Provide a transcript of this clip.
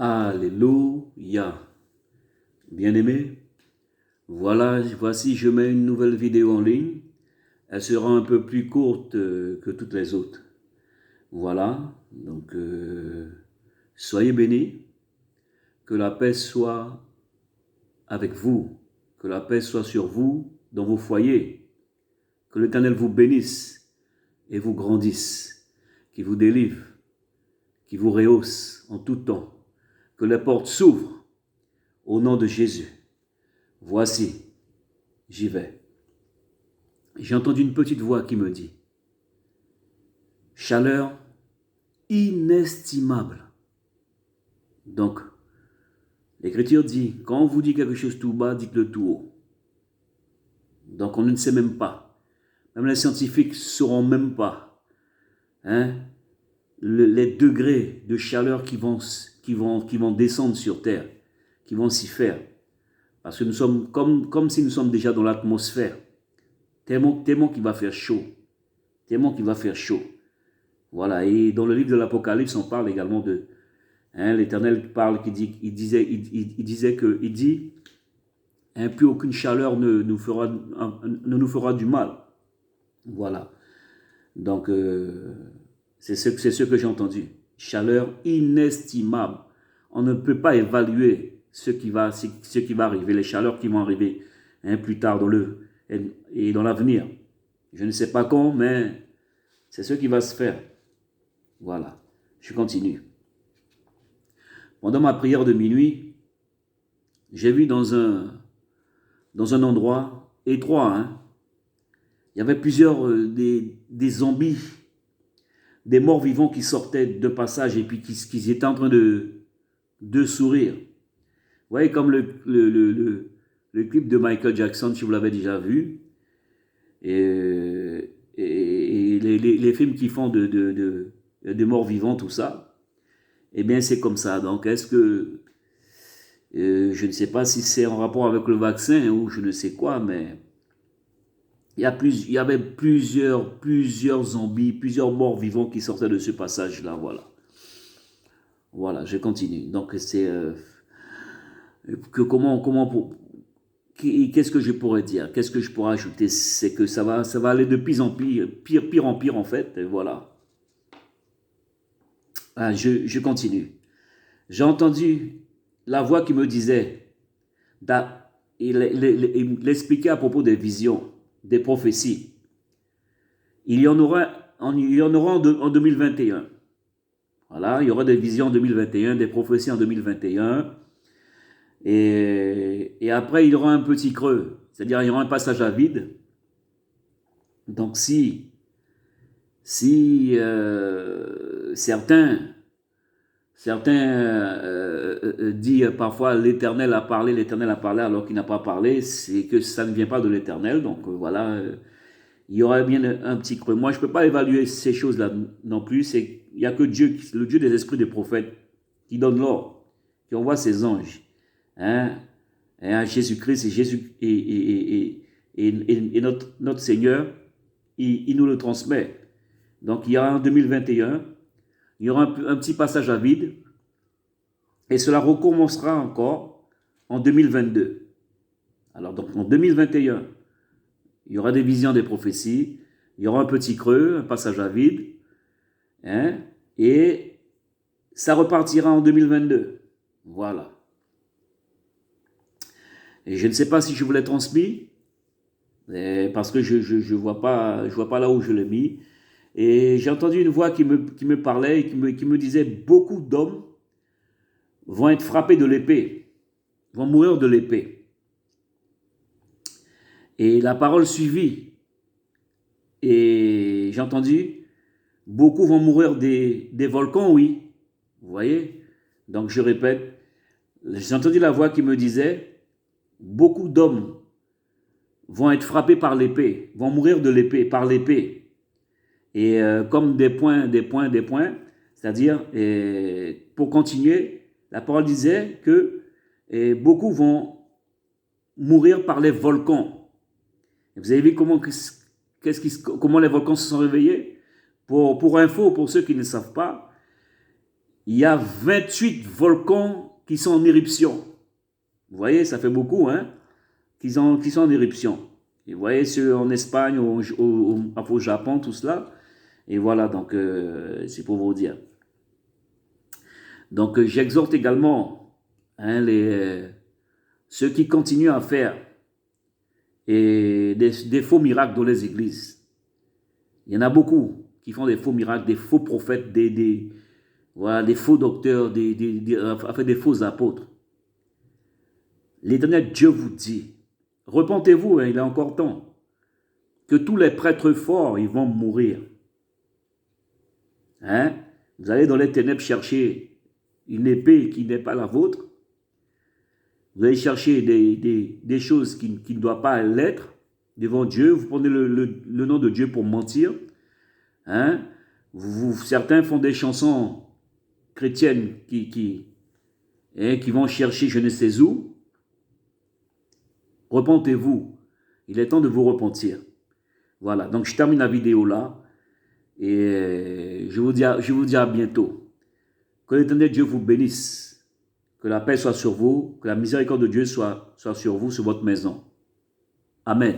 Alléluia. Bien-aimé, voici, je mets une nouvelle vidéo en ligne. Elle sera un peu plus courte que toutes les autres. Voilà, donc soyez bénis, que la paix soit avec vous, que la paix soit sur vous, dans vos foyers, que l'Éternel vous bénisse et vous grandisse, qu'il vous délivre, qu'il vous rehausse en tout temps, que les portes s'ouvrent au nom de Jésus. Voici, j'y vais. J'ai entendu une petite voix qui me dit, chaleur inestimable. Donc, l'Écriture dit, quand on vous dit quelque chose tout bas, dites-le tout haut. Donc, on ne sait même pas. Même les scientifiques ne sauront même pas les degrés de chaleur qui vont descendre sur Terre, qui vont s'y faire. Parce que nous sommes comme si nous sommes déjà dans l'atmosphère. Tellement qu'il va faire chaud. Tellement qu'il va faire chaud. Voilà, et dans le livre de l'Apocalypse, on parle également de... l'Éternel parle, il dit, plus aucune chaleur ne nous fera du mal. Voilà. Donc, c'est ce que j'ai entendu. Chaleur inestimable. On ne peut pas évaluer ce qui va arriver, les chaleurs qui vont arriver plus tard et dans l'avenir. Je ne sais pas quand, mais c'est ce qui va se faire. Voilà, je continue. Pendant ma prière de minuit, j'ai vu dans un endroit étroit, il y avait plusieurs des zombies, des morts vivants qui sortaient de passage et puis qui étaient en train de sourire. Vous voyez, comme le clip de Michael Jackson, si vous l'avez déjà vu, et les films qui font de morts vivants, tout ça, eh bien c'est comme ça. Donc est-ce que, je ne sais pas si c'est en rapport avec le vaccin ou je ne sais quoi, mais il y avait plusieurs zombies, plusieurs morts vivants qui sortaient de ce passage-là, voilà. Voilà, je continue. Donc c'est qu'est-ce que je pourrais dire? Qu'est-ce que je pourrais ajouter? C'est que ça va aller de pire en pire en fait, et voilà. Je continue. J'ai entendu la voix qui me disait, il expliquait à propos des visions, des prophéties. Il y en aura en 2021. Voilà, il y aura des visions en 2021, des prophéties en 2021. Et après, il y aura un petit creux. C'est-à-dire, il y aura un passage à vide. Donc, si certains disent parfois l'Éternel a parlé alors qu'il n'a pas parlé, c'est que ça ne vient pas de l'Éternel. Donc, voilà, il y aura bien un petit creux. Moi, je ne peux pas évaluer ces choses-là non plus. Il n'y a que Dieu, le Dieu des esprits des prophètes, qui donne l'ordre, qui envoie ses anges. À Jésus-Christ et notre Seigneur, il nous le transmet. Donc, il y aura en 2021, il y aura un petit passage à vide, et cela recommencera encore en 2022. Alors, donc, en 2021, il y aura des visions, des prophéties, il y aura un petit creux, un passage à vide, et ça repartira en 2022. Voilà. Et je ne sais pas si je vous l'ai transmis, parce que je vois pas là où je l'ai mis. Et j'ai entendu une voix qui me parlait et qui me disait, beaucoup d'hommes vont être frappés de l'épée, vont mourir de l'épée. Et la parole suivit. Et j'ai entendu, beaucoup vont mourir des volcans, oui. Vous voyez? Donc je répète, j'ai entendu la voix qui me disait, beaucoup d'hommes vont être frappés par l'épée, vont mourir de l'épée, par l'épée. Et comme des points, c'est-à-dire, pour continuer, la parole disait que beaucoup vont mourir par les volcans. Et vous avez vu comment les volcans se sont réveillés? Pour info, pour ceux qui ne savent pas, il y a 28 volcans qui sont en éruption. Vous voyez, ça fait beaucoup, hein, qui sont en éruption. Et vous voyez ceux en Espagne, au Japon, tout cela. Et voilà, donc c'est pour vous dire. Donc j'exhorte également hein, ceux qui continuent à faire des faux miracles dans les églises. Il y en a beaucoup qui font des faux miracles, des faux prophètes, voilà, des faux docteurs, enfin, des faux apôtres. L'Éternel Dieu vous dit, repentez-vous, hein, il est encore temps, que tous les prêtres forts, ils vont mourir. Hein? Vous allez dans les ténèbres chercher une épée qui n'est pas la vôtre. Vous allez chercher des choses qui ne doivent pas l'être devant Dieu. Vous prenez le nom de Dieu pour mentir. Hein? Certains font des chansons chrétiennes qui vont chercher je ne sais où. Repentez-vous. Il est temps de vous repentir. Voilà, donc je termine la vidéo là. Et je vous dis à bientôt. Que l'Éternel Dieu vous bénisse. Que la paix soit sur vous. Que la miséricorde de Dieu soit sur vous, sur votre maison. Amen.